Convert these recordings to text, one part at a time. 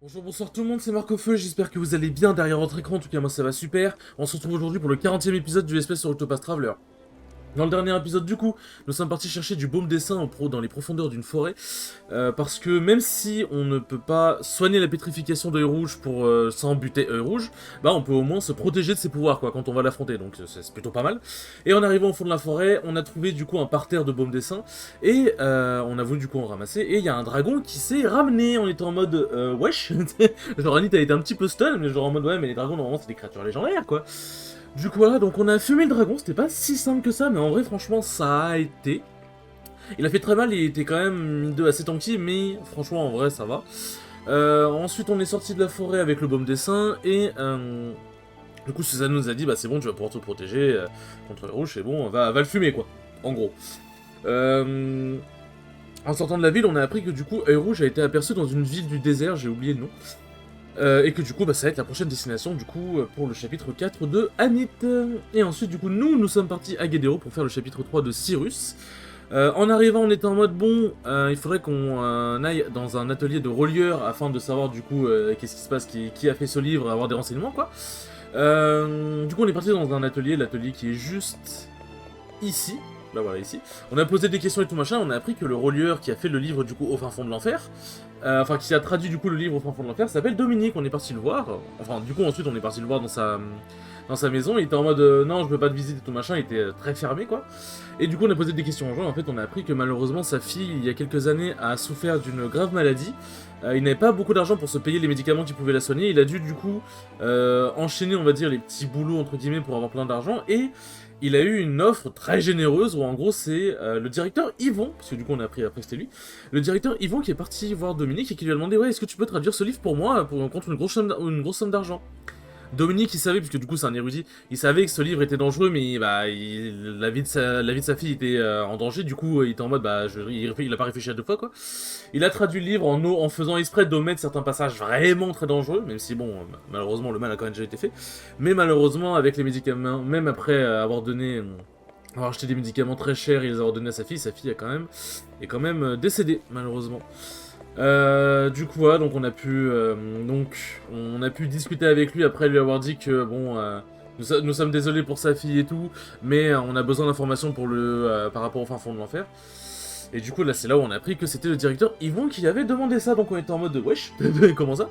Bonjour, bonsoir tout le monde, c'est Marc-Feu, j'espère que vous allez bien derrière votre écran, en tout cas moi ça va super. On se retrouve aujourd'hui pour le 40e épisode du SPS sur Octopath Traveler. Dans le dernier épisode du coup, nous sommes partis chercher du baume d'essaim dans les profondeurs d'une forêt, parce que même si on ne peut pas soigner la pétrification d'œil rouge sans buter œil rouge, bah on peut au moins se protéger de ses pouvoirs quoi quand on va l'affronter, donc c'est plutôt pas mal. Et en arrivant au fond de la forêt, on a trouvé du coup un parterre de baume d'essaim, et on a voulu du coup en ramasser, et il y a un dragon qui s'est ramené, on était en mode wesh, genre Annie t'as été un petit peu stun, mais genre en mode ouais mais les dragons normalement c'est des créatures légendaires quoi. Du coup voilà, donc on a fumé le dragon, c'était pas si simple que ça, mais en vrai franchement ça a été. Il a fait très mal, il était quand même de assez tanky, mais franchement en vrai ça va. Ensuite on est sorti de la forêt avec le baume d'essaim, et du coup Suzanne nous a dit bah c'est bon tu vas pouvoir te protéger contre les rouges, c'est bon, va le fumer quoi, en gros. En sortant de la ville on a appris que du coup œil rouge a été aperçu dans une ville du désert, j'ai oublié le nom. Et que du coup, bah, ça va être la prochaine destination, du coup, pour le chapitre 4 de Anit. Et ensuite, du coup, nous sommes partis à Guédéro pour faire le chapitre 3 de Cyrus. En arrivant, on était en mode, bon, il faudrait qu'on aille dans un atelier de relieur afin de savoir, du coup, qu'est-ce qui se passe, qui a fait ce livre, avoir des renseignements, quoi. Du coup, on est parti dans un atelier, l'atelier qui est juste ici. Là voilà, ici. On a posé des questions et tout machin, on a appris que le relieur qui a fait le livre du coup au fin fond de l'enfer, enfin qui a traduit du coup le livre au fin fond de l'enfer, s'appelle Dominique, on est parti le voir. Enfin du coup ensuite on est parti le voir dans sa maison, il était en mode non je veux pas te visiter et tout machin, il était très fermé quoi. Et du coup on a posé des questions aux gens, en fait on a appris que malheureusement sa fille il y a quelques années a souffert d'une grave maladie. Il n'avait pas beaucoup d'argent pour se payer les médicaments qui pouvaient la soigner, il a dû du coup enchaîner on va dire les petits boulots entre guillemets pour avoir plein d'argent, et il a eu une offre très généreuse où en gros c'est le directeur Yvon, parce que du coup on a appris après que c'était lui, le directeur Yvon qui est parti voir Dominique et qui lui a demandé ouais est-ce que tu peux traduire ce livre pour moi contre une grosse somme d'argent. Dominique il savait, puisque du coup c'est un érudit, il savait que ce livre était dangereux, mais bah, la vie de sa fille était en danger, du coup il était en mode bah il a pas réfléchi à deux fois quoi. Il a traduit le livre en faisant exprès d'omettre certains passages vraiment très dangereux, même si bon malheureusement le mal a quand même déjà été fait. Mais malheureusement avec les médicaments, même après avoir acheté des médicaments très chers et les avoir donnés à sa fille est quand même décédée malheureusement. Du coup, voilà, donc on a pu discuter avec lui après lui avoir dit que bon, nous sommes désolés pour sa fille et tout, mais on a besoin d'informations par rapport au fin fond de l'enfer. Et du coup, là, c'est là où on a appris que c'était le directeur Yvon qui avait demandé ça, donc on était en mode de wesh, comment ça.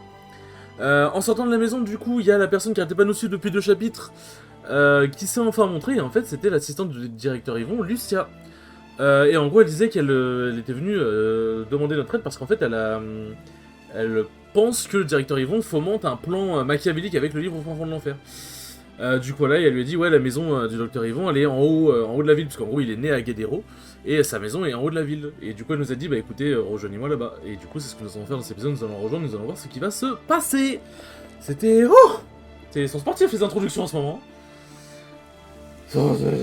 En sortant de la maison, du coup, il y a la personne qui arrêtait pas de nous suivre depuis 2 chapitres, qui s'est enfin montrée, et en fait, c'était l'assistante du directeur Yvon, Lucia. Et en gros, elle disait qu'elle était venue demander notre aide parce qu'en fait, elle pense que le directeur Yvon fomente un plan machiavélique avec le livre au fin fond de l'enfer. Du coup, là, elle lui a dit ouais, la maison du docteur Yvon, elle est en haut de la ville, parce qu'en gros, il est né à Guédéro, et sa maison est en haut de la ville. Et du coup, elle nous a dit bah écoutez, rejoignez-moi là-bas. Et du coup, c'est ce que nous allons faire dans cet épisode, nous allons rejoindre, nous allons voir ce qui va se passer. C'était ils sont sportifs les introductions en ce moment.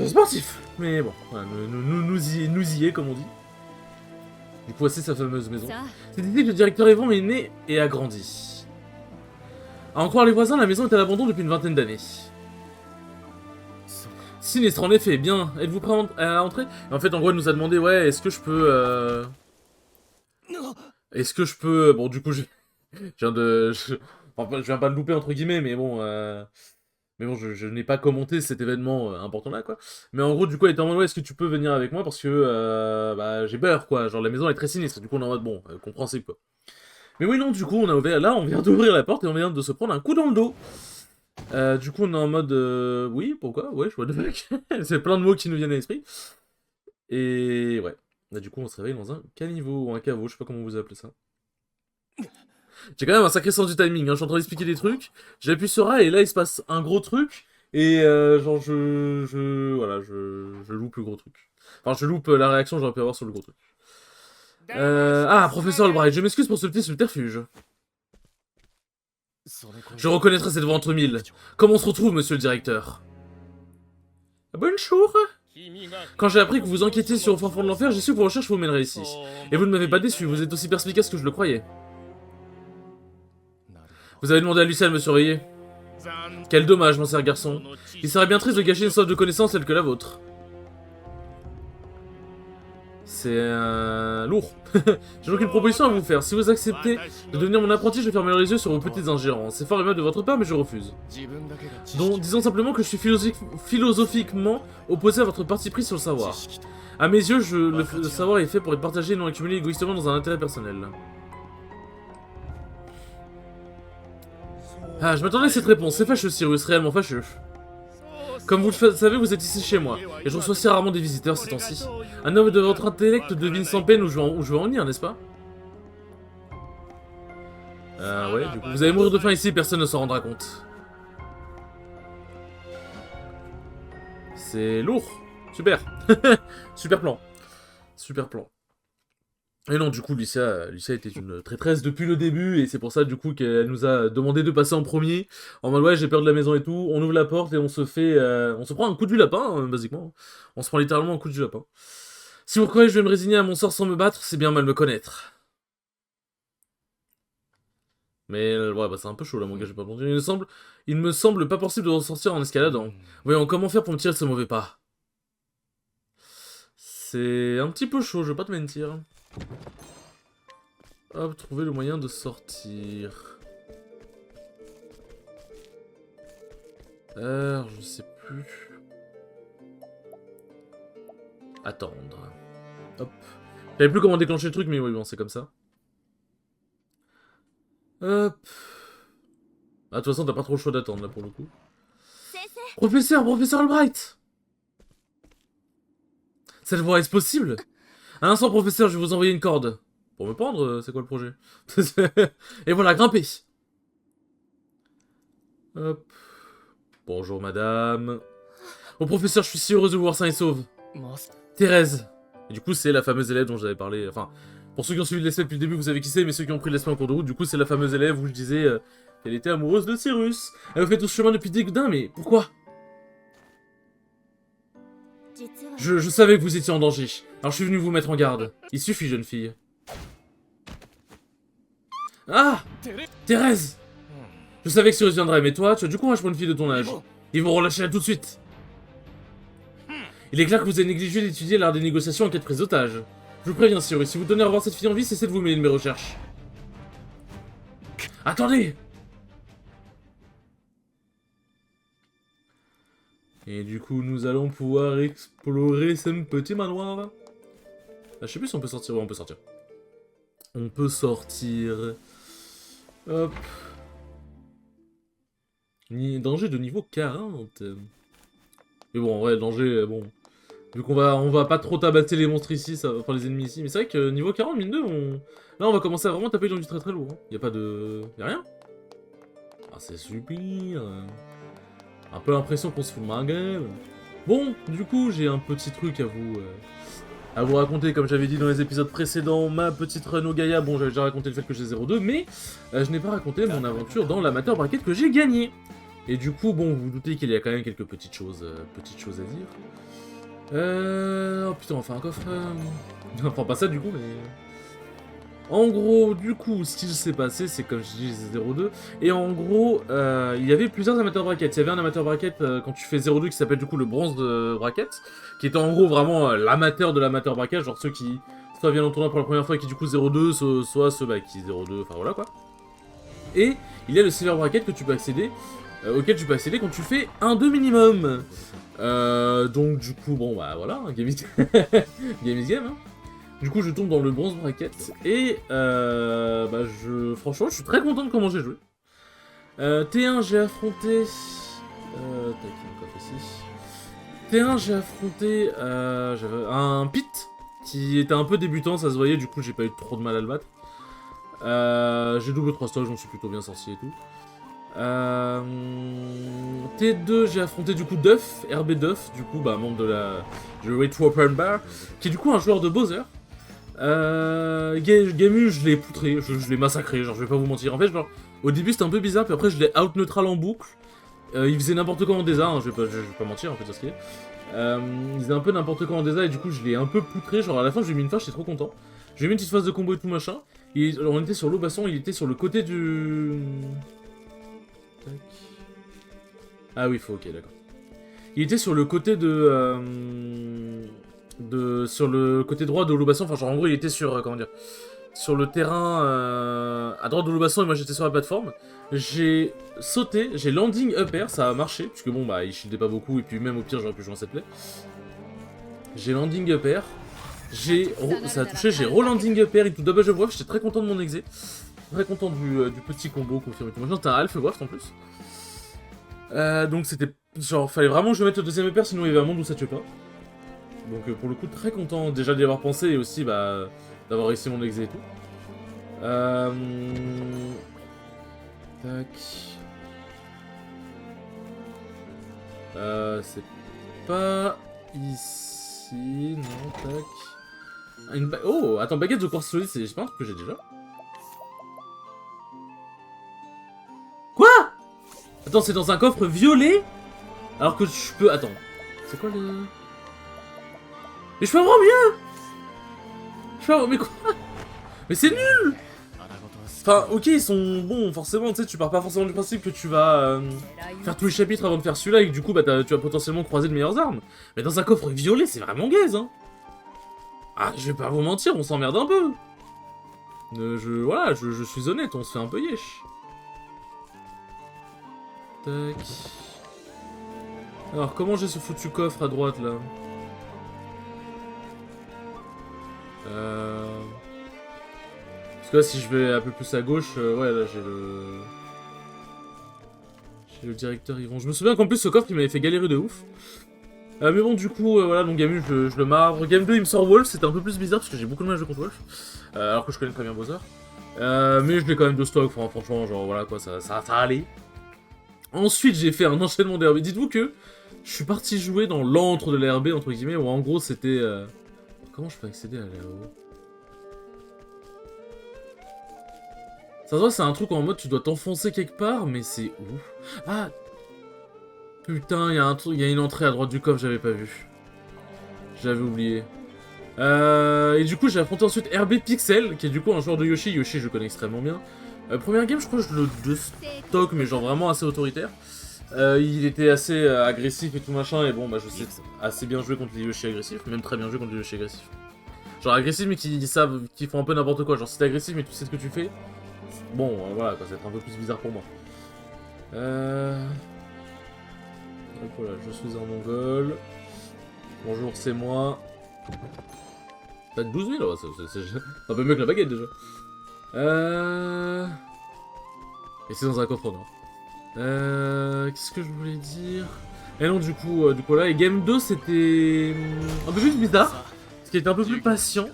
Sportif. Mais bon, voilà, nous y est, comme on dit. Du coup, voici sa fameuse maison. C'est l'idée que le directeur Yvon est né et a grandi. À en croire les voisins, la maison est à l'abandon depuis une vingtaine d'années. Sinistre, en effet. Bien, êtes-vous prêt à entrer? Et en fait, en gros, elle nous a demandé, ouais, est-ce que je peux... Est-ce que je peux... Bon, du coup, je viens de... Enfin, je viens pas de louper, entre guillemets, mais bon... Mais bon, je n'ai pas commenté cet événement important là, quoi. Mais en gros, du coup, elle était en mode, ouais, est-ce que tu peux venir avec moi parce que bah, j'ai peur, quoi. Genre, la maison est très sinistre. Du coup, on est en mode, bon, compréhensible, quoi. Mais oui, non, du coup, on a ouvert, là, on vient d'ouvrir la porte et on vient de se prendre un coup dans le dos. Du coup, on est en mode, oui, pourquoi? Ouais, what the fuck. C'est plein de mots qui nous viennent à l'esprit. Et ouais. Là, du coup, on se réveille dans un caniveau ou un caveau, je sais pas comment vous appelez ça. J'ai quand même un sacré sens du timing, hein. Je suis en train d'expliquer des trucs, j'appuie sur A et là il se passe un gros truc, et genre je loupe le gros truc. Enfin je loupe la réaction que j'aurais pu avoir sur le gros truc. Professeur Albright, je m'excuse pour ce petit subterfuge. Je reconnaîtrai cette voix entre mille. Comment on se retrouve, monsieur le directeur? Bonjour. Quand j'ai appris que vous enquêtiez sur le fin fond de l'enfer, j'ai su que vos recherches vous mèneraient ici. Et vous ne m'avez pas déçu, vous êtes aussi perspicace que je le croyais. Vous avez demandé à Lucia de me surveiller. Quel dommage, mon cher garçon. Il serait bien triste de gâcher une soif de connaissances telle que la vôtre. C'est lourd. J'ai donc une proposition à vous faire. Si vous acceptez de devenir mon apprenti, je fermerai les yeux sur vos petites ingérences. C'est fort aimable de votre part, mais je refuse. Donc, disons simplement que je suis philosophiquement opposé à votre parti pris sur le savoir. À mes yeux, le savoir est fait pour être partagé et non accumulé égoïstement dans un intérêt personnel. Ah, je m'attendais à cette réponse. C'est fâcheux, Cyrus, réellement fâcheux. Comme vous le savez, vous êtes ici chez moi, et je reçois si rarement des visiteurs ces temps-ci. Un homme de votre intellect devine sans peine où je veux en venir, n'est-ce pas? Ouais, du coup, vous allez mourir de faim ici, personne ne s'en rendra compte. C'est lourd. Super. Super plan. Super plan. Et non, du coup, Lucia était une traîtresse depuis le début, et c'est pour ça, du coup, qu'elle nous a demandé de passer en premier. En mode, ouais, j'ai peur de la maison et tout, on ouvre la porte et on se fait... on se prend un coup du lapin, basiquement. On se prend littéralement un coup du lapin. Si vous croyez que je vais me résigner à mon sort sans me battre, c'est bien mal me connaître. Mais, ouais, bah c'est un peu chaud, là, mon gars, j'ai pas entendu. Il me semble pas possible de ressortir en escaladant. Voyons, comment faire pour me tirer de ce mauvais pas? C'est un petit peu chaud, je vais pas te mentir. Hop, trouver le moyen de sortir. Je sais plus. Attendre. Hop. J'avais plus comment déclencher le truc, mais oui, bon, c'est comme ça. Hop. Ah, de toute façon, t'as pas trop le choix d'attendre, là, pour le coup. Professeur Albright! Cette voix, est-ce possible? Un instant, professeur, je vais vous envoyer une corde. Pour me pendre, c'est quoi le projet? Et voilà, grimpez. Hop. Bonjour, madame. Oh, professeur, je suis si heureuse de vous voir sain et sauve. Thérèse. Et du coup, c'est la fameuse élève dont j'avais parlé. Enfin, pour ceux qui ont suivi l'esprit depuis le début, vous savez qui c'est, mais ceux qui ont pris l'esprit en cours de route, du coup, c'est la fameuse élève où je disais qu'elle était amoureuse de Cyrus. Elle vous fait tout ce chemin depuis Dégoudin, mais pourquoi? Je savais que vous étiez en danger. Alors je suis venu vous mettre en garde. Il suffit, jeune fille. Ah! Thérèse! Je savais que Cyrus viendrait, mais toi, tu as du courage pour une fille de ton âge. Ils vont relâcher là tout de suite. Il est clair que vous avez négligé d'étudier l'art des négociations en cas de prise d'otage. Je vous préviens, Cyrus, si vous tenez à revoir cette fille en vie, cessez de vous mêler de mes recherches. Attendez! Et du coup, nous allons pouvoir explorer ce petit manoir. Ah, je sais plus si on peut sortir. Ouais, on peut sortir. On peut sortir. Hop. Danger de niveau 40. Mais bon, en vrai, danger, bon... Vu qu'on va pas trop tabasser les monstres ici, enfin les ennemis ici. Mais c'est vrai que niveau 40, mine 2, là on va commencer à vraiment taper dans du très très lourd. Hein. Y'a pas de... Y'a rien. Ah, c'est super. Un peu l'impression qu'on se fout de ma gueule. Bon, du coup, j'ai un petit truc à vous raconter, comme j'avais dit dans les épisodes précédents, ma petite run au Gaïa. Bon, j'avais déjà raconté le fait que j'ai 0-2, mais je n'ai pas raconté mon aventure dans l'amateur bracket que j'ai gagné. Et du coup, bon, vous vous doutez qu'il y a quand même quelques petites choses à dire. Oh putain, on va faire un coffre. Enfin, pas ça du coup, mais... En gros, du coup, ce qui s'est passé, c'est comme je dis, 0-2. Et en gros, il y avait plusieurs amateurs bracket. Il y avait un amateur bracket quand tu fais 0-2 qui s'appelle du coup le bronze de bracket, qui était en gros vraiment l'amateur de l'amateur bracket, genre ceux qui soit viennent en tournoi pour la première fois et qui du coup 0-2, soit ceux qui 0-2, enfin voilà quoi. Et il y a le silver bracket que tu peux accéder, auquel tu peux accéder quand tu fais 1-2 minimum. Donc du coup, bon bah voilà, game is game. Is game hein. Du coup, je tombe dans le bronze bracket et bah franchement, je suis très content de comment j'ai joué. T1, j'ai affronté... tac, un coffre ici. T1, j'ai affronté j'avais un Pit qui était un peu débutant, ça se voyait, du coup, j'ai pas eu trop de mal à le battre. J'ai double 3 stocks, j'en suis plutôt bien sorti et tout. T2, j'ai affronté du coup Duff, RB Duff, du coup, bah, membre du Raid to Open Bar, qui est du coup un joueur de Bowser. Gamu, je l'ai poutré, je l'ai massacré, genre je vais pas vous mentir. En fait, genre, au début c'était un peu bizarre, puis après je l'ai out neutral en boucle. Il faisait n'importe quoi en DESA, hein, je vais pas mentir en fait, c'est ce qu'il est. Il faisait un peu n'importe quoi en DESA et du coup je l'ai un peu poutré, genre à la fin je lui ai mis une phase, j'étais trop content. J'ai mis une petite phase de combo et tout machin. Alors, on était sur l'Aubasson, il était sur le côté du... Tac. Ah oui, ok, d'accord. Il était sur le côté de... sur le côté droit de Loubasson. Enfin, genre, en gros, il était sur, comment dire, sur le terrain à droite de Loubasson et moi j'étais sur la plateforme. J'ai sauté, j'ai landing up air, ça a marché, puisque bon, bah, il shieldait pas beaucoup, et puis même au pire, j'aurais pu jouer en cette play. J'ai landing up air, ça a touché, j'ai re-landing up air et tout double jump wave, j'étais très content de mon exé. Très content du petit combo confirmé. Maintenant, c'était un half waft en plus. Donc c'était genre, fallait vraiment que je mette le deuxième upper, sinon il y avait un monde où ça tuait pas. Donc pour le coup, très content déjà d'y avoir pensé et aussi bah, d'avoir réussi mon exé et tout. Tac. C'est pas ici, non, tac. Oh, attends, baguette de quartz solide, c'est pas un truc que j'ai déjà. Quoi? Attends, c'est dans un coffre violet? Alors que je peux... Attends. C'est quoi le... Mais je peux avoir mieux! Je peux avoir... Mais quoi? Mais c'est nul! Enfin, ok, ils sont bons, forcément, tu sais, tu pars pas forcément du principe que tu vas faire tous les chapitres avant de faire celui-là et que du coup, bah, tu vas potentiellement croiser de meilleures armes. Mais dans un coffre violet, c'est vraiment gaze, hein. Ah, je vais pas vous mentir, on s'emmerde un peu. Voilà, je suis honnête, on se fait un peu yesh. Tac. Alors, comment j'ai ce foutu coffre à droite, là? Parce que là, si je vais un peu plus à gauche, ouais, là, j'ai le... J'ai le directeur Yvon. Je me souviens qu'en plus, ce coffre, il m'avait fait galérer de ouf. Mais bon, du coup, voilà, donc game 1, je le marre. Game 2, il me sort Wolf, c'était un peu plus bizarre, parce que j'ai beaucoup de mal à jouer contre Wolf. Alors que je connais très bien Bowser. Mais je l'ai quand même de stock, franchement, genre, voilà, quoi, ça allait. Ensuite, j'ai fait un enchaînement d'RB. Dites-vous que je suis parti jouer dans l'antre de l'RB, entre guillemets, où en gros, c'était... Comment je peux accéder à là-haut? Ça se voit, c'est un truc en mode tu dois t'enfoncer quelque part, mais c'est où? Ah! Putain, il y a une entrée à droite du coffre, j'avais pas vu. J'avais oublié. Et du coup, j'ai affronté ensuite RB Pixel, qui est du coup un joueur de Yoshi. Yoshi, je connais extrêmement bien. Première game, je crois que je le stock, mais genre vraiment assez autoritaire. Il était assez agressif et tout machin, et bon, bah je sais assez bien jouer contre les Yoshi agressifs, même très bien jouer contre les Yoshi agressifs. Genre agressifs, mais qui font un peu n'importe quoi. Genre si t'es agressif, mais tu sais ce que tu fais. Bon, voilà, quoi, ça va être un peu plus bizarre pour moi. Donc voilà, je suis un mongol. Bonjour, c'est moi. T'as 12 000, c'est un peu mieux que la baguette déjà. Et c'est dans un coffre noir. Qu'est-ce que je voulais dire? Et non, du coup là, et Game 2 c'était un peu juste bizarre. Parce qu'il était un peu plus patient.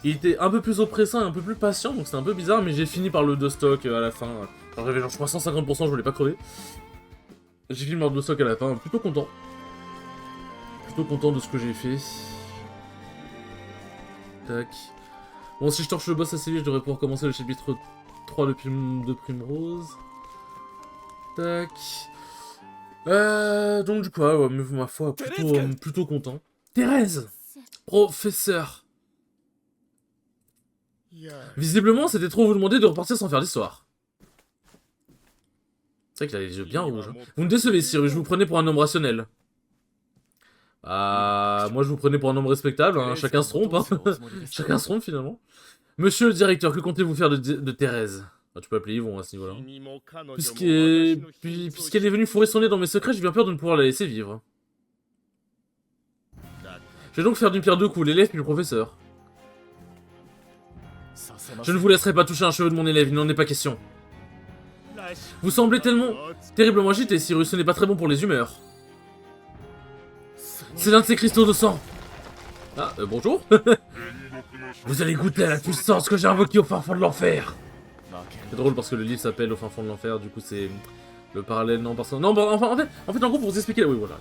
Il était un peu plus oppressant et un peu plus patient, donc c'était un peu bizarre, mais j'ai fini par le 2 stock à la fin. Alors j'avais genre je crois 150%, je voulais pas crever. J'ai fini par le 2 stock à la fin, plutôt content. Plutôt content de ce que j'ai fait. Tac. Bon, si je torche le boss assez vite, je devrais pouvoir commencer le chapitre 3 de Primrose. Tac. Donc du coup, ouais, ma foi, plutôt content. Thérèse! Professeur! Visiblement, c'était trop vous demander de repartir sans faire l'histoire. C'est vrai qu'il a les yeux bien rouges. Hein. Vous me décevez, Cyrus, je vous prenais pour un homme rationnel. Moi je vous prenais pour un homme respectable, hein. Chacun se trompe, hein. Chacun se trompe finalement. Monsieur le directeur, que comptez-vous faire de Thérèse? Tu peux appeler Yvon à ce niveau-là. Puisqu'elle est venue fourrer son nez dans mes secrets, j'ai bien peur de ne pouvoir la laisser vivre. Je vais donc faire d'une pierre deux coups, l'élève puis le professeur. Je ne vous laisserai pas toucher un cheveu de mon élève, il n'en est pas question. Vous semblez terriblement agité, Cyrus, ce n'est pas très bon pour les humeurs. C'est l'un de ces cristaux de sang. Ah, bonjour. Vous allez goûter à la puissance que j'ai invoquée au fin fond de l'enfer. C'est drôle parce que le livre s'appelle Au fin fond de l'enfer, du coup c'est le parallèle, non, parce que... Non, bah, enfin, en fait, en gros, pour vous expliquer... Oui, voilà.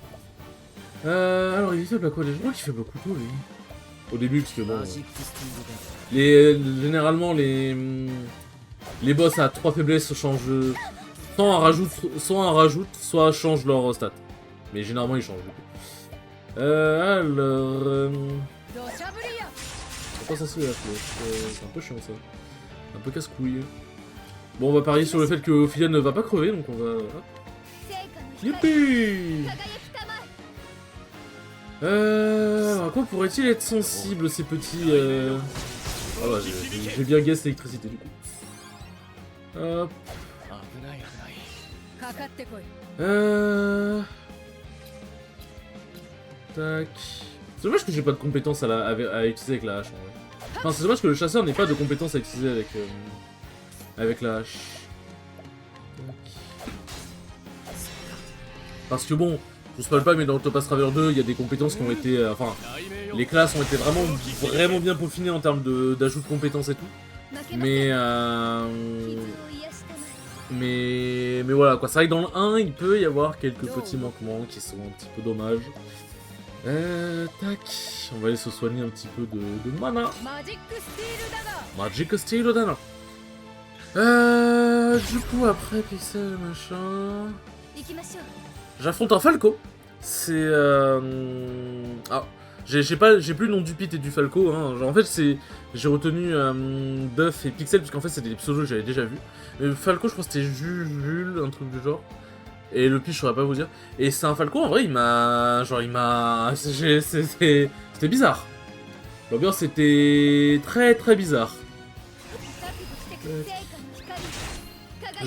Alors, il est faible à quoi? Je crois qu'il fait beaucoup tout, lui. Au début, parce que bon... Généralement, les boss à 3 faiblesses changent... Soit un rajoute, soit changent leur stat. Mais généralement, ils changent, du coup. Alors... C'est pas censé la flèche, c'est un peu chiant, ça. Un peu casse-couille. Bon, on va parier sur le fait que Ophilia ne va pas crever, donc on va... Youpi! À quoi pourrait-il être sensible, ces petits... Ah ouais, j'ai bien guess l'électricité, du coup. Hop. Tac. C'est dommage que j'ai pas de compétences à utiliser avec la hache, en vrai. Enfin, c'est dommage que le chasseur n'ait pas de compétences à utiliser avec la hache. Tac. Parce que bon, je vous spoil pas, mais dans Octopath Traveler 2, il y a des compétences qui ont été... enfin, les classes ont été vraiment bien peaufinées en termes d'ajout de compétences et tout. Mais voilà quoi, c'est vrai que dans le 1, il peut y avoir quelques petits manquements qui sont un petit peu dommages. Tac, on va aller se soigner un petit peu de mana. Magic Steel Dana. Du coup après Pixel machin... J'affronte un Falco. C'est ah, j'ai plus le nom du Pit et du Falco. Hein. Genre, en fait j'ai retenu Buff et Pixel parce qu'en fait c'était des pseudos que j'avais déjà vus. Le Falco je crois que c'était Jules, un truc du genre. Et le Pit je saurais pas vous dire. Et c'est un Falco en vrai c'était bizarre. L'ambiance était très bizarre.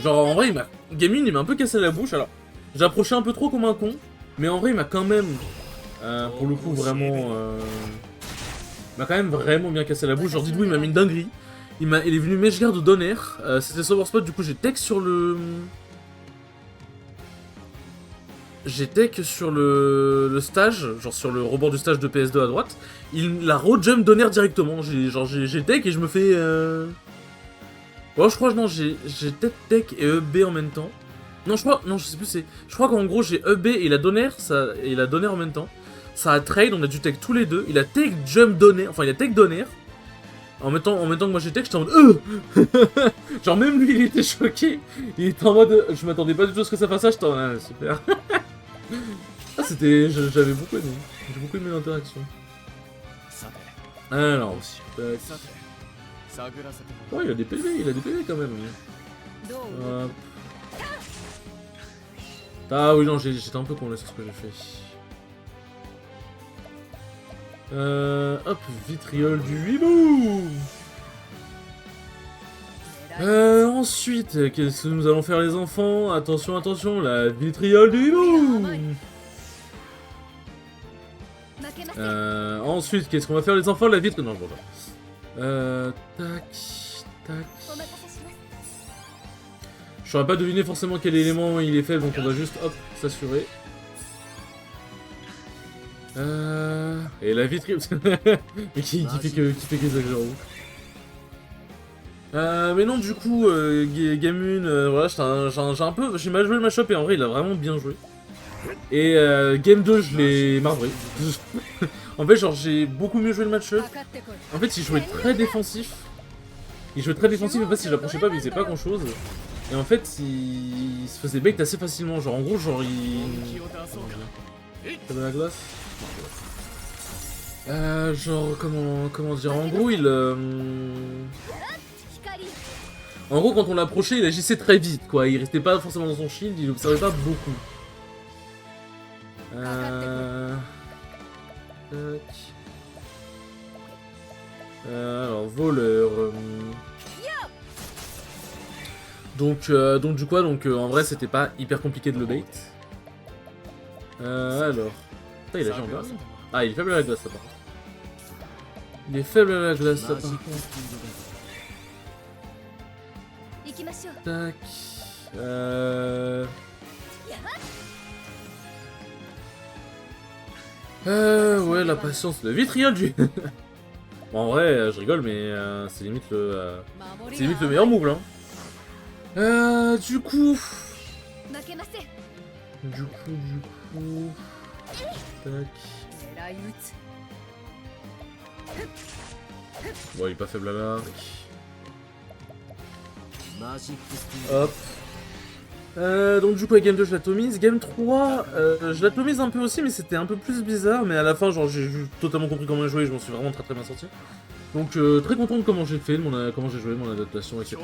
Genre en vrai Gaming il m'a un peu cassé la bouche alors. J'ai approché un peu trop comme un con, mais en vrai il m'a quand même, pour le coup vraiment, m'a quand même vraiment bien cassé la bouche. Genre dites-vous il m'a mis une dinguerie. Il est venu Meshgar de Donner, c'était Sober Spot, du coup j'ai tech sur le... J'ai tech sur le stage, genre sur le rebord du stage de PS2 à droite. Il la road-jump Donner directement, j'ai tech et je me fais... Bon je crois non j'ai tech et EB en même temps. Non, je sais plus, je crois qu'en gros, j'ai EB et la Donner, en même temps. Ça a trade, on a dû tech tous les deux. Il a tech jump Donner, enfin, il a tech Donner. En même temps que moi j'ai tech, j'étais en mode genre, même lui, il était choqué. Il était en mode, je m'attendais pas du tout à ce que ça fasse ça, j'étais en mode, super. Ah, j'avais beaucoup aimé. J'ai beaucoup aimé l'interaction. Alors, aussi. Oh, il a des PV quand même. Ah oui, non, j'étais un peu con là sur ce que j'ai fait. Hop, vitriol du hibou. Ensuite, qu'est-ce que nous allons faire les enfants? Attention, attention, la vitriol du hibou. Ensuite, qu'est-ce qu'on va faire les enfants? La vitre... Non, bon, tac, tac... Je saurais pas deviner forcément quel élément il est faible, donc on va juste, hop, s'assurer. Et la vitre... Mais qui fait que ça, genre. Mais non, du coup, Gamun, voilà, j'ai mal joué le match-up et en vrai, il a vraiment bien joué. Et Game 2, je l'ai marbré. En fait, genre, j'ai beaucoup mieux joué le match-up. En fait, il jouait très défensif. Et pas si j'approchais pas, mais il faisait pas grand-chose. Et en fait, il se faisait bait assez facilement. Genre, en gros, genre, il... Comme la glace. Genre, comment dire? En gros, En gros, quand on l'approchait, il agissait très vite, quoi. Il restait pas forcément dans son shield, il observait pas beaucoup. Alors, voleur... Donc du coup, en vrai, c'était pas hyper compliqué de le bait. Alors... Putain, il agit en glace. Ah, il est faible à la glace, ça, par contre. Il est faible à la glace, ça, par contre. Tac... ouais, la patience, le vitriol du... Bon, en vrai, je rigole, mais c'est limite le meilleur move, là. Du coup... Tac... Bon, il est pas faible à l'arc. Hop. Donc du coup avec Game 2 je l'atomise, Game 3 je l'atomise un peu aussi mais c'était un peu plus bizarre, mais à la fin genre j'ai totalement compris comment jouer et je m'en suis vraiment très bien sorti. Donc très content de comment j'ai fait, comment j'ai joué, mon adaptation, etc.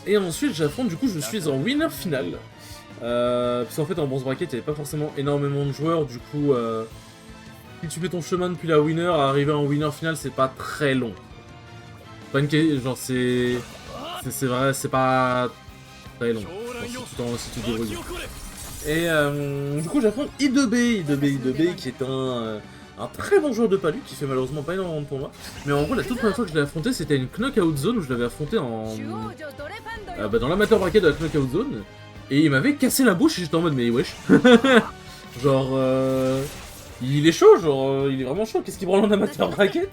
Et ensuite j'affronte, du coup je suis en winner final. Parce qu'en fait, en bronze bracket, il n'y avait pas forcément énormément de joueurs, du coup, si tu fais ton chemin depuis la winner, à arriver en winner final, c'est pas très long. Pas une genre, c'est vrai, c'est pas très long. Genre, si tu te débrouilles. Et du coup, j'affronte I2B, qui est un très bon joueur de palu, qui fait malheureusement pas énormément de tournois. Mais en gros, la toute première fois que je l'ai affronté, c'était une knockout zone où je l'avais affronté en dans l'amateur bracket de la knockout zone. Et il m'avait cassé la bouche et j'étais en mode, mais wesh. Genre, il est chaud, genre, il est vraiment chaud. Qu'est-ce qu'il branle en amateur bracket?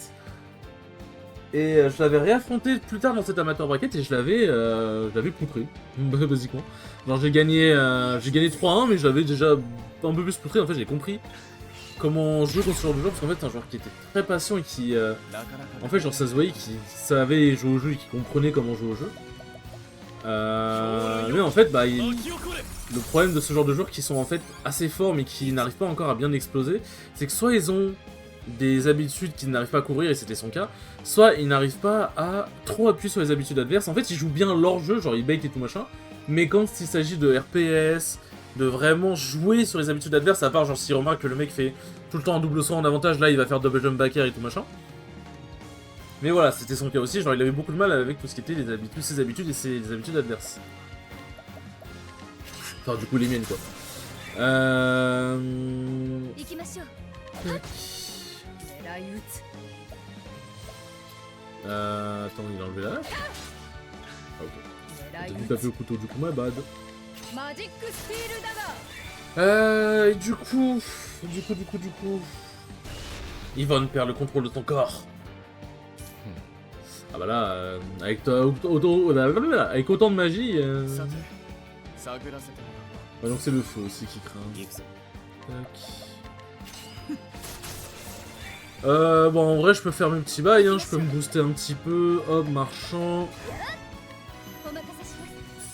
Et je l'avais réaffronté plus tard dans cet amateur bracket et je l'avais poutré, basiquement. Genre j'ai gagné 3-1, mais je l'avais déjà un peu plus poutré. En fait, j'ai compris comment jouer contre ce genre de joueur, parce qu'en fait, c'est un joueur qui était très patient et qui... en fait, genre, ça se voyait qu'il savait jouer au jeu et qu'il comprenait comment jouer au jeu. Mais en fait, bah, le problème de ce genre de joueurs qui sont en fait assez forts mais qui n'arrivent pas encore à bien exploser, c'est que soit ils ont des habitudes qui n'arrivent pas à courir, et c'était son cas, soit ils n'arrivent pas à trop appuyer sur les habitudes adverses. En fait, ils jouent bien leur jeu, genre ils bait et tout machin, mais quand il s'agit de RPS, de vraiment jouer sur les habitudes adverses, à part genre s'il remarque que le mec fait tout le temps un double saut en avantage, là il va faire double jump back air et tout machin. Mais voilà, c'était son cas aussi, genre il avait beaucoup de mal avec tout ce qui était ses habitudes et ses habitudes adverses. Enfin du coup les miennes quoi. Attends, il a enlevé la hache. Ah ok. T'as vu taper au couteau du coup, ma bad. Et du coup... Yvonne perd le contrôle de ton corps. Ah bah là, avec autant de magie... Ouais, donc c'est le feu aussi qui craint. Tac. Bon, en vrai, je peux faire mes petits bails, hein. Je peux me booster un petit peu. Hop, marchand.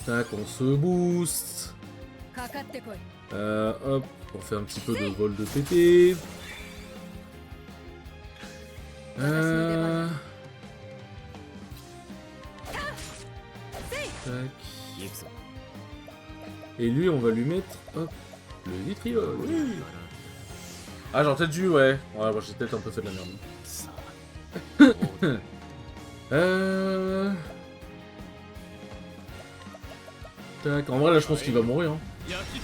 Tac, on se booste. Hop, on fait un petit peu de vol de TT. Tac. Et lui, on va lui mettre, hop, le vitriol. Oui. Ah, j'aurais peut-être dû, ouais. Ouais, bon, j'ai peut-être un peu fait de la merde. Tac, en vrai, là, je pense qu'il va mourir. Hein.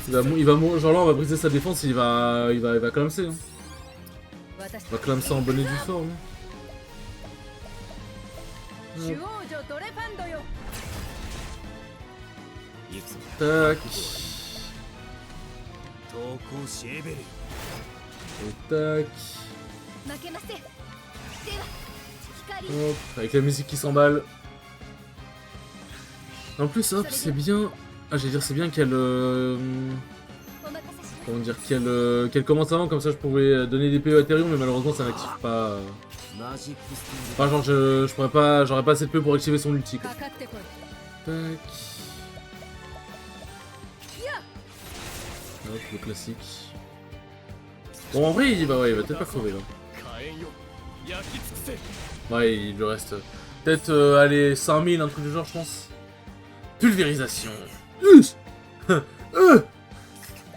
Il va mourir. Genre là, on va briser sa défense, il va clamser. Hein. Il va clamser en bonne et due forme. Tac. Et tac. Hop, avec la musique qui s'emballe. En plus, hop, c'est bien. Ah, j'allais dire, c'est bien qu'elle. Comment dire, qu'elle commence avant, comme ça je pouvais donner des PE à Therion, mais malheureusement ça n'active pas. Enfin, genre, je pourrais pas. J'aurais pas assez de PE pour activer son ulti. Quoi. Tac. Hop, le classique. Bon, en vrai, il va peut-être pas crever là. Ouais, il lui reste peut-être, allez, 5000, un truc du genre, je pense. Pulvérisation.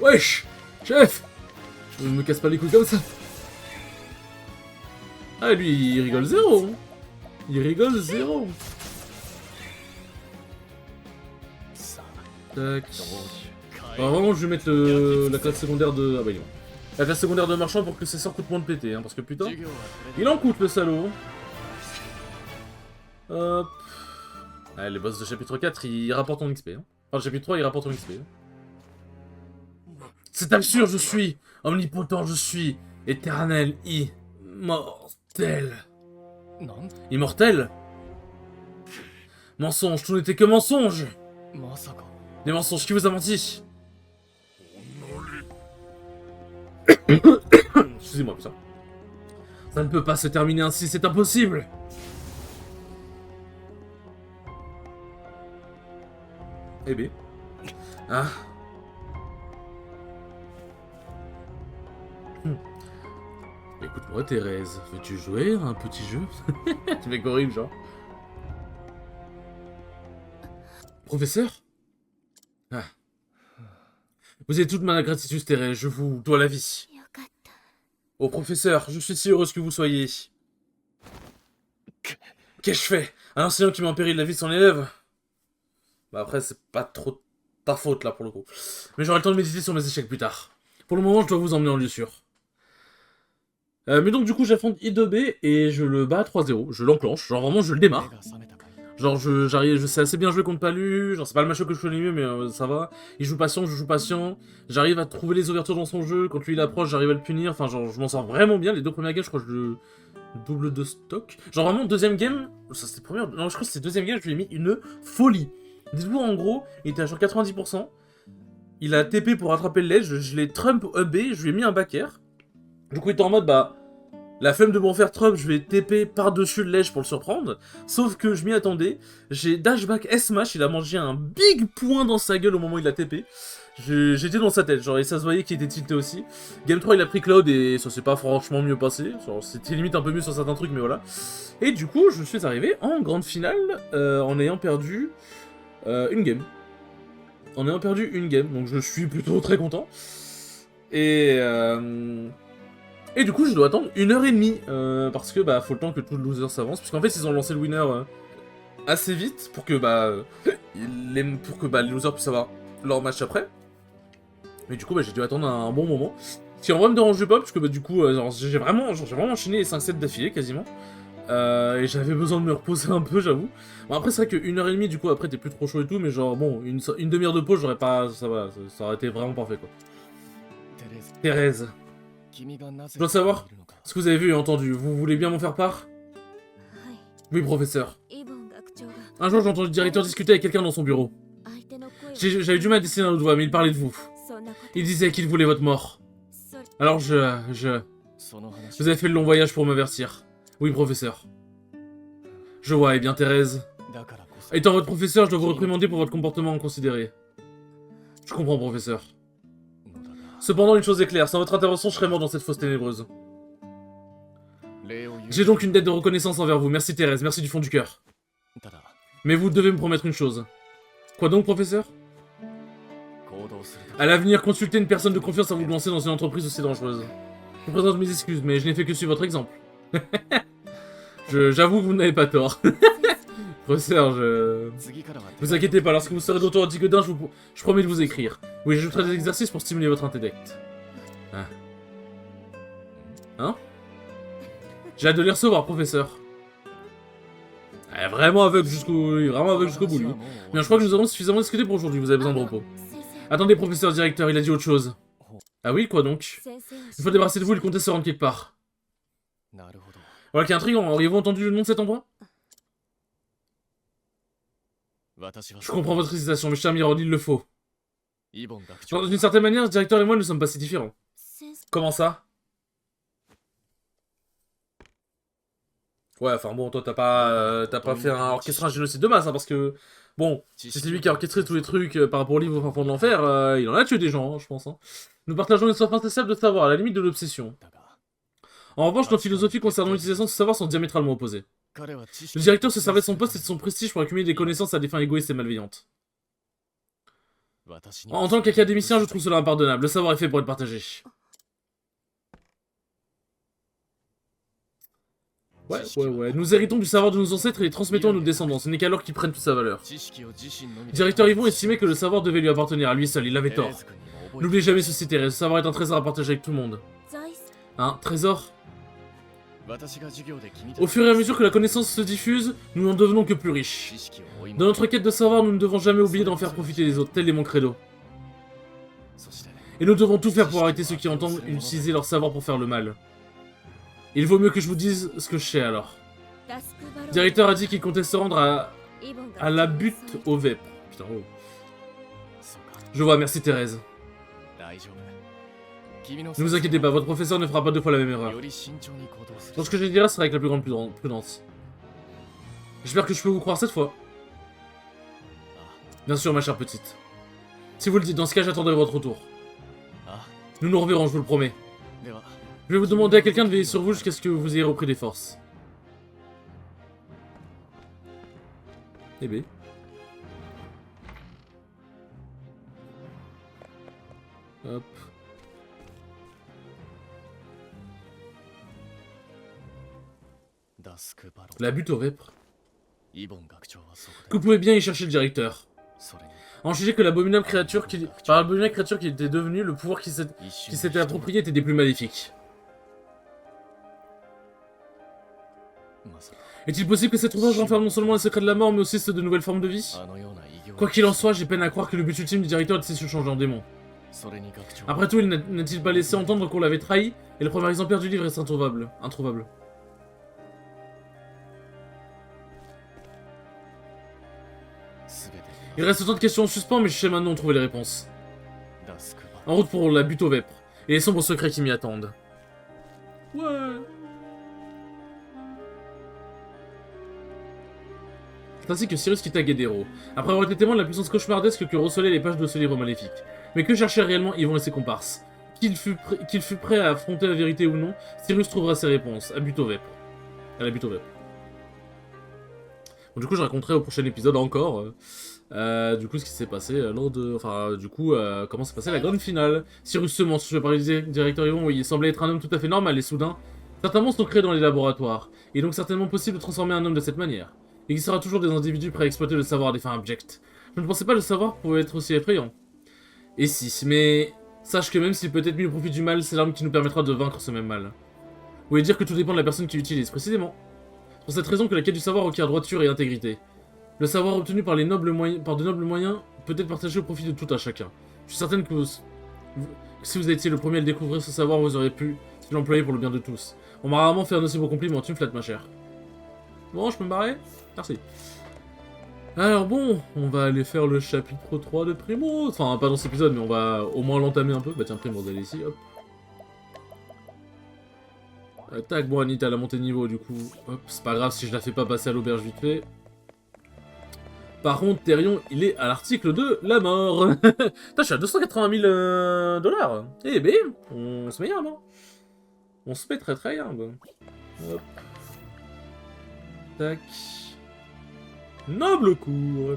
Wesh, chef. Ne me casse pas les couilles comme ça. Ah, lui, il rigole zéro. Hein. Il rigole zéro. Tac. Alors, vraiment, je vais mettre la classe secondaire de... Ah bah, il est bon. La classe secondaire de marchand pour que ses sorts coûtent moins de PT, hein, parce que putain, il en coûte le salaud. Hop. Ah, les boss de chapitre 4, ils rapportent en XP. Hein. Enfin, le chapitre 3, ils rapportent en XP. C'est absurde, je suis omnipotent, je suis éternel, immortel. Immortel? Mensonge, tout n'était que mensonge. Des mensonges, qui vous a menti? Excusez-moi, putain. Ça ne peut pas se terminer ainsi, c'est impossible. Eh ben. Ah. Écoute-moi, Thérèse, veux-tu jouer à un petit jeu? Tu fais horrible, genre. Professeur? Ah. Vous avez toute ma gratitude, Thérèse, je vous dois la vie. よかった。 Oh, professeur, je suis si heureuse que vous soyez. Qu'ai-je fait? Un enseignant qui met en péril la vie de son élève? Bah après, c'est pas trop ta faute, là, pour le coup. Mais j'aurai le temps de méditer sur mes échecs plus tard. Pour le moment, je dois vous emmener en lieu sûr. Mais donc, du coup, j'affronte I2B et je le bats 3-0. Je l'enclenche, genre vraiment, je le démarre. Genre, j'arrive, je sais assez bien jouer contre Palu, genre c'est pas le macho que je connais mieux, mais ça va. Il joue patient, je joue patient. J'arrive à trouver les ouvertures dans son jeu, quand lui il approche, j'arrive à le punir. Enfin, genre, je m'en sors vraiment bien. Les deux premières games, je crois que je le double de stock. Genre, vraiment, deuxième game, ça c'était première. Non, je crois que c'était deuxième game, je lui ai mis une folie. Dites-vous, en gros, il était à genre 90%. Il a TP pour rattraper le ledge, je l'ai Trump EB, je lui ai mis un back air. Du coup, il était en mode, bah. La flemme de m'en faire Trump, je vais TP par-dessus le ledge pour le surprendre. Sauf que je m'y attendais. J'ai dashback S-Mash, il a mangé un big point dans sa gueule au moment où il a TP. J'étais dans sa tête, genre, et ça se voyait qu'il était tilté aussi. Game 3, il a pris Cloud et ça s'est pas franchement mieux passé. Genre, c'était limite un peu mieux sur certains trucs, mais voilà. Et du coup, je suis arrivé en grande finale en ayant perdu une game. En ayant perdu une game, donc je suis plutôt très content. Et du coup, je dois attendre 1h30, parce que bah faut le temps que tout le loser s'avance, puisqu'en fait ils ont lancé le winner assez vite pour que les losers puissent avoir leur match après. Mais du coup, bah, j'ai dû attendre un bon moment. Ce qui en vrai me dérangeait pas, puisque bah du coup, j'ai vraiment enchaîné les 5 sets d'affilée quasiment. Et j'avais besoin de me reposer un peu, j'avoue. Bon, après, c'est vrai que 1h30, du coup, après, t'es plus trop chaud et tout, mais genre, bon, une demi-heure de pause, j'aurais pas. Ça va, ça aurait été vraiment parfait, quoi. Thérèse. Je dois savoir ce que vous avez vu et entendu. Vous voulez bien m'en faire part? Oui, professeur. Un jour, j'ai entendu le directeur discuter avec quelqu'un dans son bureau. J'avais du mal à décider notre voix, mais il parlait de vous. Il disait qu'il voulait votre mort. Alors Vous avez fait le long voyage pour m'avertir. Oui, professeur. Je vois, eh bien, Thérèse. Étant votre professeur, je dois vous réprimander pour votre comportement inconsidéré. Je comprends, professeur. Cependant, une chose est claire, sans votre intervention, je serais mort dans cette fosse ténébreuse. J'ai donc une dette de reconnaissance envers vous. Merci Thérèse, merci du fond du cœur. Mais vous devez me promettre une chose. Quoi donc, professeur? À l'avenir, consultez une personne de confiance à vous lancer dans une entreprise aussi dangereuse. Je vous présente mes excuses, mais je n'ai fait que suivre votre exemple. J'avoue que vous n'avez pas tort. Professeur, vous inquiétez pas, lorsque vous serez de retour à Digodin, je promets de vous écrire. Oui, j'ajouterai des exercices pour stimuler votre intellect. Ah. Hein? J'ai hâte de les recevoir, professeur. Vraiment aveugle jusqu'au bout, lui. Mais je crois que nous avons suffisamment discuté pour aujourd'hui, vous avez besoin de repos. Attendez, professeur directeur, il a dit autre chose. Ah oui, quoi donc? Une fois débarrassé de vous, il comptait se rendre quelque part. Voilà qui est intriguant, auriez-vous entendu le nom de cet endroit? Je comprends votre hésitation, mais cher Miron, il le faut. D'une certaine manière, ce directeur et moi ne sommes pas si différents. Comment ça? Ouais, enfin bon, toi t'as pas fait un orchestré un génocide de masse, hein, parce que... Bon, si c'est lui qui a orchestré tous les trucs par rapport au livre au fin fond de l'enfer, il en a tué des gens, hein, je pense. Hein. Nous partageons une soif insatiable de savoir, à la limite de l'obsession. En revanche, nos philosophies concernant l'utilisation de ce savoir sont diamétralement opposées. Le directeur se servait de son poste et de son prestige pour accumuler des connaissances à des fins égoïstes et malveillantes. En tant qu'académicien, je trouve cela impardonnable. Le savoir est fait pour être partagé. Ouais. Nous héritons du savoir de nos ancêtres et les transmettons à nos descendants. Ce n'est qu'alors qu'ils prennent toute sa valeur. Le directeur Yvon estimait que le savoir devait lui appartenir à lui seul. Il avait tort. N'oubliez jamais ceci, Thérèse. Le savoir est un trésor à partager avec tout le monde. Un trésor? Au fur et à mesure que la connaissance se diffuse, nous n'en devenons que plus riches. Dans notre quête de savoir, nous ne devons jamais oublier d'en faire profiter les autres, tel est mon credo. Et nous devons tout faire pour arrêter ceux qui entendent utiliser leur savoir pour faire le mal. Il vaut mieux que je vous dise ce que je sais alors. Le directeur a dit qu'il comptait se rendre à la butte au Vep. Putain, oh. Je vois, merci Thérèse. Ne vous inquiétez pas, votre professeur ne fera pas deux fois la même erreur. Donc ce que je dirai sera avec la plus grande prudence. J'espère que je peux vous croire cette fois. Bien sûr, ma chère petite. Si vous le dites, dans ce cas, j'attendrai votre retour. Nous nous reverrons, je vous le promets. Je vais vous demander à quelqu'un de veiller sur vous jusqu'à ce que vous ayez repris des forces. Eh ben. Hop. La butte aux vêpres. Que vous pouvez bien y chercher le directeur. En juger que l'abominable créature qu'il était devenu, le pouvoir qui s'était approprié était des plus maléfiques. Est-il possible que cet ouvrage renferme non seulement les secrets de la mort, mais aussi ceux de nouvelles formes de vie? Quoi qu'il en soit, j'ai peine à croire que le but ultime du directeur était de se changer en démon. Après tout, il n'a-t-il pas laissé entendre qu'on l'avait trahi, et le premier exemplaire du livre est introuvable. Il reste autant de questions en suspens, mais je sais maintenant où trouver les réponses. En route pour la butte aux vêpres, et les sombres secrets qui m'y attendent. Ouais. C'est ainsi que Cyrus quitta Guedero, après avoir été témoin de la puissance cauchemardesque que recelaient les pages de ce livre maléfique. Mais que cherchaient réellement Yvon et ses comparses? Qu'il fut prêt à affronter la vérité ou non, Cyrus trouvera ses réponses, à la butte aux vêpres. Bon, du coup, je raconterai au prochain épisode encore, du coup, ce qui s'est passé lors de... Enfin, du coup, comment s'est passée la grande finale. Cyrus se mensonge par le directeur Yvon, oui, il semblait être un homme tout à fait normal et soudain. Certains monstres sont créés dans les laboratoires, et donc certainement possible de transformer un homme de cette manière. Il existera toujours des individus prêts à exploiter le savoir à des fins abjectes. Je ne pensais pas que le savoir pouvait être aussi effrayant. Et si, mais... Sache que même s'il peut être mis au profit du mal, c'est l'arme qui nous permettra de vaincre ce même mal. Vous voulez dire que tout dépend de la personne qui l'utilise, précisément. C'est pour cette raison que la quête du savoir requiert droiture et intégrité. Le savoir obtenu par de nobles moyens peut être partagé au profit de tout un chacun. Je suis certaine que si vous étiez le premier à le découvrir, ce savoir, vous auriez pu l'employer pour le bien de tous. On m'a rarement fait un aussi beau compliment, tu me flattes ma chère. Bon, je peux me barrer? Merci. Alors bon, on va aller faire le chapitre 3 de Primrose. Enfin, pas dans cet épisode, mais on va au moins l'entamer un peu. Bah tiens, Primrose, elle est ici, hop. Tac, bon, Anita, elle a monté de niveau, du coup. Hop, c'est pas grave si je la fais pas passer à l'auberge vite fait. Par contre, Therion, il est à l'article de la mort. Putain, je suis à 280 000 $. Eh ben, on se met bien, non? On se met très très bien. Hop. Tac. Noble cour.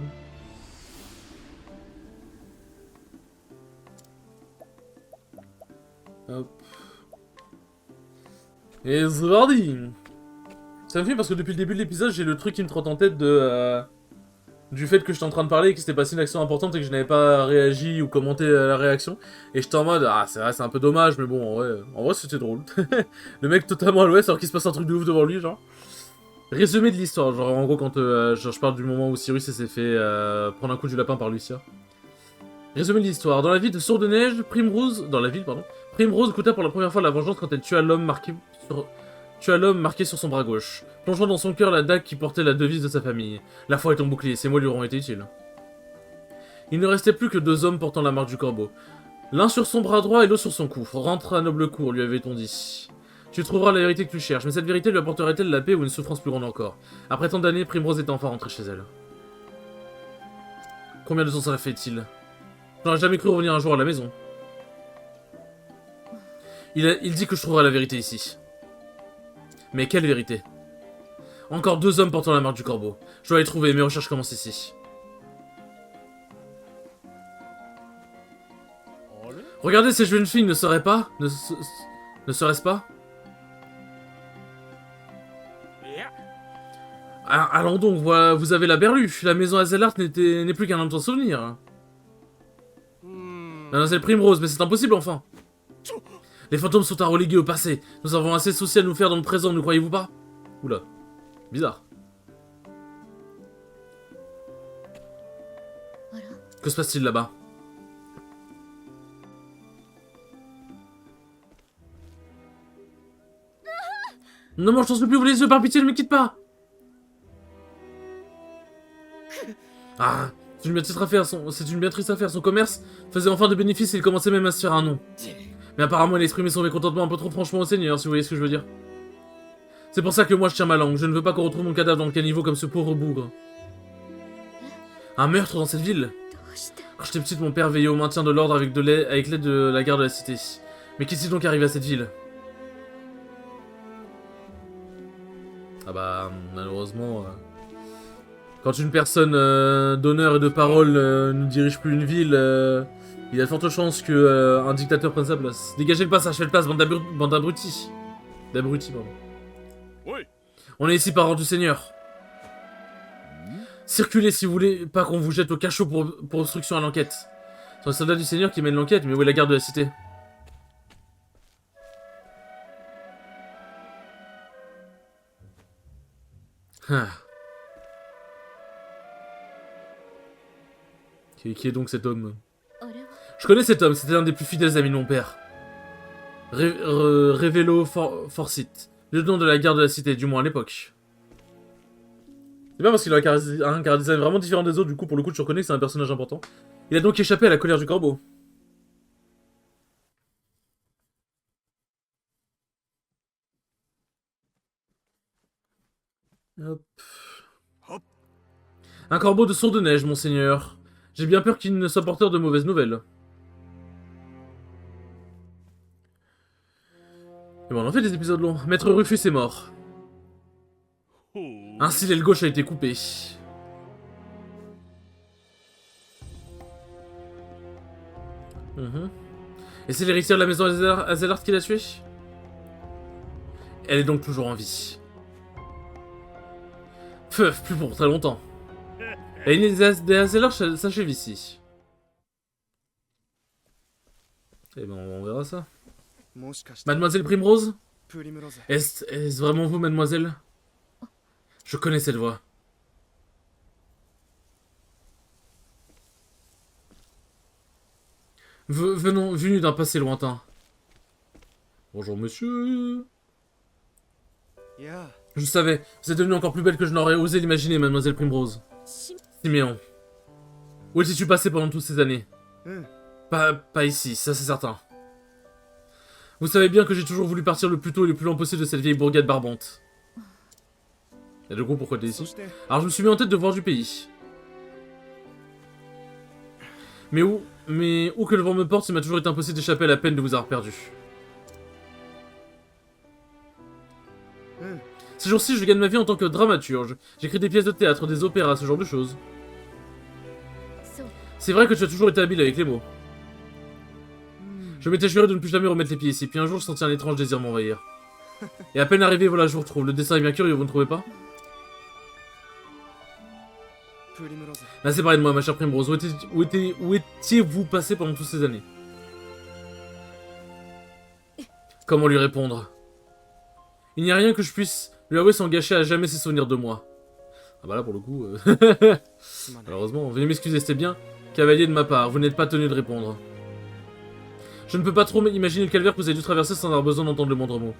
Hop. Et c'est parti. Ça me fait parce que depuis le début de l'épisode, j'ai le truc qui me trotte en tête de... du fait que j'étais en train de parler et qu'il s'était passé une action importante et que je n'avais pas réagi ou commenté la réaction. Et j'étais en mode, ah c'est vrai, c'est un peu dommage, mais bon, en vrai c'était drôle. Le mec totalement à l'ouest alors qu'il se passe un truc de ouf devant lui, genre. Résumé de l'histoire, genre en gros quand genre, je parle du moment où Cyrus s'est fait prendre un coup du lapin par Lucia. Résumé de l'histoire, dans la ville de Sourde-Neige, Primrose goûta pour la première fois la vengeance quand elle tua l'homme marqué sur son bras gauche, plongeant dans son cœur la dague qui portait la devise de sa famille. La foi est ton bouclier, ces mots lui auront été utiles. Il ne restait plus que 2 hommes portant la marque du corbeau. L'un sur son bras droit et l'autre sur son cou. Rentre à noble cour, lui avait-on dit. Tu trouveras la vérité que tu cherches, mais cette vérité lui apporterait-elle la paix ou une souffrance plus grande encore? Après tant d'années, Primrose était enfin rentrée chez elle. Combien de temps cela fait-il? J'aurais jamais cru revenir un jour à la maison. Il dit que je trouverai la vérité ici. Mais quelle vérité? Encore 2 hommes portant la marque du corbeau. Je dois les trouver, mes recherches commencent ici. Regardez, ces jeunes filles ne seraient pas... Ne serait-ce pas? Allons donc, voilà, vous avez la berlue. La maison Hazelart n'est plus qu'un lointain souvenir. Mademoiselle Primrose, mais c'est impossible enfin. Les fantômes sont à reléguer au passé. Nous avons assez de soucis à nous faire dans le présent, ne croyez-vous pas? Oula. Bizarre. Que se passe-t-il là-bas? Non, moi je t'en peux plus, ouvre les yeux, par pitié, ne me quitte pas. Ah, c'est une bien triste affaire. Son commerce faisait enfin de bénéfices et il commençait même à se faire un nom. Mais apparemment, il exprimait son mécontentement un peu trop franchement au Seigneur, si vous voyez ce que je veux dire. C'est pour ça que moi je tiens ma langue. Je ne veux pas qu'on retrouve mon cadavre dans le caniveau comme ce pauvre bougre. Un meurtre dans cette ville? Quand j'étais petite, mon père veillait au maintien de l'ordre avec l'aide de la garde de la cité. Mais qu'est-il donc arrivé à cette ville? Ah bah, malheureusement... Quand une personne d'honneur et de parole ne dirige plus une ville, Il y a de fortes chances que un dictateur prenne sa place. Dégagez le passage, faites place, bande d'abrutis. D'abrutis, pardon. Oui. On est ici par ordre du Seigneur. Circulez si vous voulez pas qu'on vous jette au cachot pour obstruction à l'enquête. C'est un soldat du Seigneur qui mène l'enquête, mais où est la garde de la cité? Ah. Qui est donc cet homme? Je connais cet homme, c'était l'un des plus fidèles amis de mon père. Révélo Forsyth, lieutenant de la garde de la cité, du moins à l'époque. C'est bien parce qu'il a un car design vraiment différent des autres, du coup pour le coup tu reconnais que c'est un personnage important. Il a donc échappé à la colère du corbeau. Hop. Un corbeau de sourde neige, monseigneur. J'ai bien peur qu'il ne soit porteur de mauvaises nouvelles. Et bon, on en fait des épisodes longs. Maître Rufus est mort. Ainsi, l'aile gauche a été coupée. Et c'est l'héritière de la maison Azelard qui l'a tuée? Elle est donc toujours en vie. Feuf, plus pour très longtemps. La lignée des Azelard s'achève ici. Eh ben, on verra ça. Mademoiselle Primrose? Est-ce vraiment vous, mademoiselle? Je connais cette voix. Venu d'un passé lointain. Bonjour, monsieur. Je savais, vous êtes devenue encore plus belle que je n'aurais osé l'imaginer, mademoiselle Primrose. Siméon. Où étais-tu passé pendant toutes ces années? Pas ici, ça c'est certain. Vous savez bien que j'ai toujours voulu partir le plus tôt et le plus loin possible de cette vieille bourgade barbante. Et du coup, pourquoi t'es ici? Alors je me suis mis en tête de voir du pays. Mais où que le vent me porte, il m'a toujours été impossible d'échapper à la peine de vous avoir perdu. Ces jours-ci, je gagne ma vie en tant que dramaturge. J'écris des pièces de théâtre, des opéras, ce genre de choses. C'est vrai que tu as toujours été habile avec les mots. Je m'étais juré de ne plus jamais remettre les pieds ici, puis un jour je sentis un étrange désir m'envahir. Et à peine arrivé, voilà, je vous retrouve. Le dessin est bien curieux, vous ne trouvez pas? Là, c'est pareil de moi, ma chère Primrose. Où étiez-vous passé pendant toutes ces années? Comment lui répondre? Il n'y a rien que je puisse lui avouer sans gâcher à jamais ses souvenirs de moi. Ah bah là, pour le coup... Malheureusement, veuillez m'excuser, c'était bien cavalier de ma part. Vous n'êtes pas tenu de répondre. Je ne peux pas trop imaginer le calvaire que vous avez dû traverser sans avoir besoin d'entendre le moindre mot.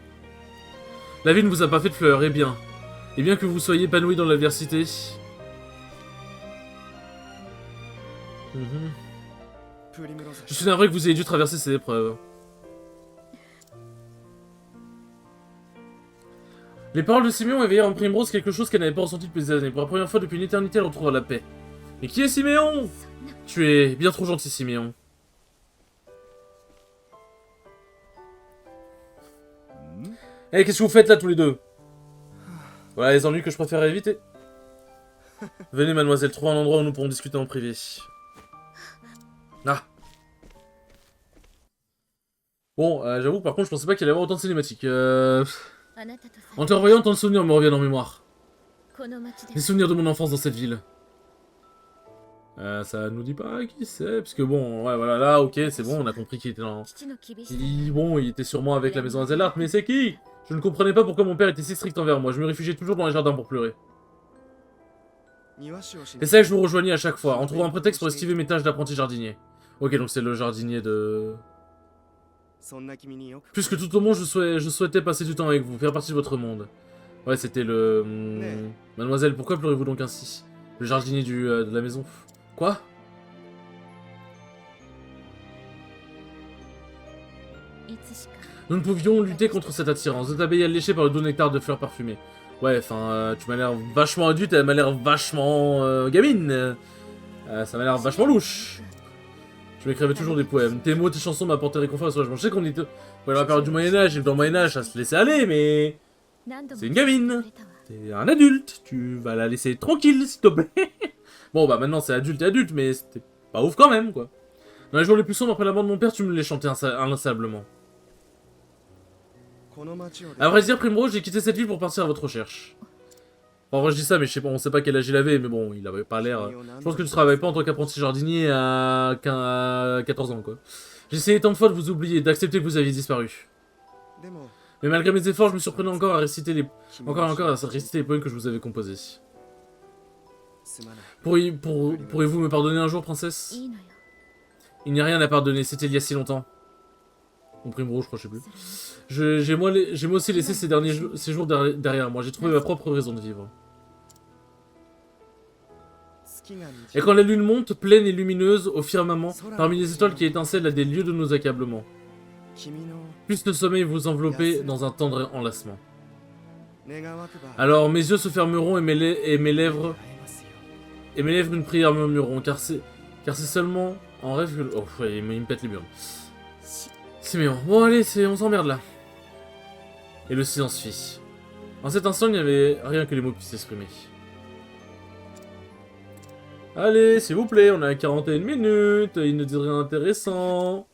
La vie ne vous a pas fait de fleurs, et bien que vous soyez épanoui dans l'adversité... Je suis navré que vous ayez dû traverser ces épreuves. Les paroles de Siméon éveillèrent en Primrose quelque chose qu'elle n'avait pas ressenti depuis des années. Pour la première fois depuis une éternité, elle retrouva la paix. Mais qui est Siméon? Tu es bien trop gentil, Siméon. Eh, qu'est-ce que vous faites là, tous les deux? Voilà les ennuis que je préfère éviter. Venez, mademoiselle, trouve un endroit où nous pourrons discuter en privé. Ah. Bon, j'avoue, par contre, je pensais pas qu'il allait y avoir autant de cinématiques. En te revoyant, tant de souvenirs me reviennent en mémoire. Les souvenirs de mon enfance dans cette ville. Ça nous dit pas qui c'est, parce que bon, ouais, voilà, là, ok, c'est bon, on a compris qu'il était dans... il était sûrement avec la maison Azelard, mais c'est qui? Je ne comprenais pas pourquoi mon père était si strict envers moi, je me réfugiais toujours dans les jardins pour pleurer. Et ça, je vous rejoignais à chaque fois, en trouvant un prétexte pour esquiver mes tâches d'apprenti jardinier. Ok, donc c'est le jardinier de... Plus que tout au monde, je souhaitais passer du temps avec vous, faire partie de votre monde. Ouais, c'était le... Mademoiselle, pourquoi pleurez-vous donc ainsi? Le jardinier de la maison. Quoi? Nous ne pouvions lutter contre cette attirance, de t'abeille léchée par le doux nectar de fleurs parfumées. Ouais, enfin, tu m'as l'air vachement adulte, elle m'a l'air vachement gamine. Ça m'a l'air vachement louche. Tu m'écrivais toujours des poèmes. Tes mots, tes chansons m'apportaient réconfort et soulagement. Je sais qu'on était dans la période du Moyen-Âge, et dans le Moyen-Âge, ça se laissait aller, mais... C'est une gamine. T'es un adulte. Tu vas la laisser tranquille, s'il te plaît. Bon, bah maintenant c'est adulte et adulte, mais c'était pas ouf quand même, quoi. Dans les jours les plus sombres après la mort de mon père, tu me les chantais inlassablement. À vrai dire, Primrose, j'ai quitté cette ville pour partir à votre recherche. En vrai, je dis ça, mais je sais pas, on sait pas quel âge il avait, mais bon, il avait pas l'air... Je pense que tu travailles pas en tant qu'apprenti jardinier à 14 ans, quoi. J'ai essayé tant de fois de vous oublier, d'accepter que vous aviez disparu. Mais malgré mes efforts, je me surprenais encore à réciter les... Encore et encore à réciter les poèmes que je vous avais composés. Pourriez-vous me pardonner un jour, princesse? Il n'y a rien à pardonner, c'était il y a si longtemps. Mon Primrose, je crois, je sais plus. J'ai moi aussi laissé ces jours derrière moi, j'ai trouvé ma propre raison de vivre. Et quand la lune monte, pleine et lumineuse, au firmament, parmi les étoiles qui étincellent à des lieues de nos accablements, puisse le sommeil vous envelopper dans un tendre enlacement. Alors mes yeux se fermeront et mes lèvres une prière murmureront, car c'est seulement en rêve que... Oh, ouais, il me pète les murs. Siméon, bon allez, on s'emmerde là. Et le silence fit. En cet instant, il n'y avait rien que les mots puissent s'exprimer. Allez, s'il vous plaît, on a 41 minutes, il ne dit rien d'intéressant.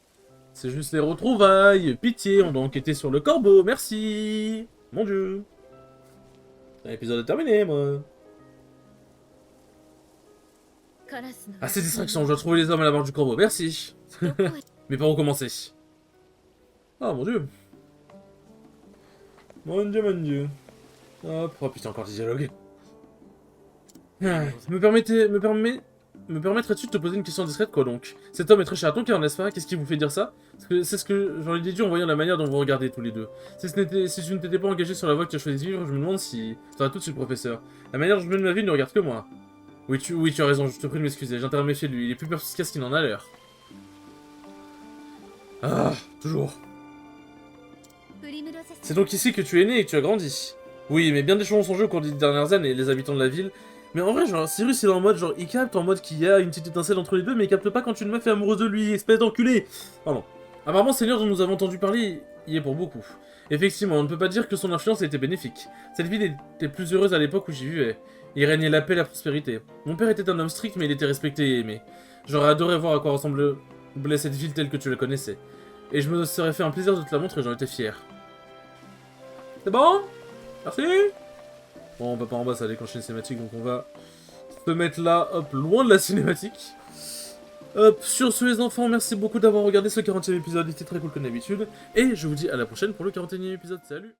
C'est juste les retrouvailles, pitié, on doit enquêter sur le corbeau, merci. Mon dieu. L'épisode est terminé, moi. Assez de distraction, je dois trouver les hommes à la barre du corbeau, merci. Mais par où commencer? Ah, mon dieu. Mon dieu. Hop, oh putain, encore des dialogues. Me permettrais-tu de te poser une question discrète, quoi donc? Cet homme est très cher à ton cœur, n'est-ce pas? Qu'est-ce qui vous fait dire ça? C'est ce que j'en ai déduit en voyant la manière dont vous regardez tous les deux. Si tu ne t'étais pas engagé sur la voie que tu as choisi de vivre, je me demande si... T'aurais tout sur le professeur. La manière dont je mène ma vie ne regarde que moi. Oui, tu as raison, je te prie de m'excuser, j'ai intérêt à me méfier de lui, il est plus perspicace qu'il n'en a l'air. Ah, toujours. C'est donc ici que tu es né et que tu as grandi. Oui, mais bien des choses ont changé au cours des dernières années, les habitants de la ville. Mais en vrai, genre, Cyrus, il est en mode, genre, il capte en mode qu'il y a une petite étincelle entre les deux, mais il capte pas quand une meuf est amoureuse de lui, espèce d'enculé. Pardon. Apparemment, Seigneur dont nous avons entendu parler y est pour beaucoup. Effectivement, on ne peut pas dire que son influence était bénéfique. Cette ville était plus heureuse à l'époque où j'y vivais. Il régnait la paix et la prospérité. Mon père était un homme strict, mais il était respecté et aimé. J'aurais adoré voir à quoi ressemblait cette ville telle que tu la connaissais. Et je me serais fait un plaisir de te la montrer, j'en étais fier. C'est bon? Merci. Bon, on va pas en bas, ça a déclenché une cinématique, donc on va se mettre là, hop, loin de la cinématique. Hop, sur ce les enfants, merci beaucoup d'avoir regardé ce 40e épisode, il était très cool comme d'habitude. Et je vous dis à la prochaine pour le 41e épisode, salut!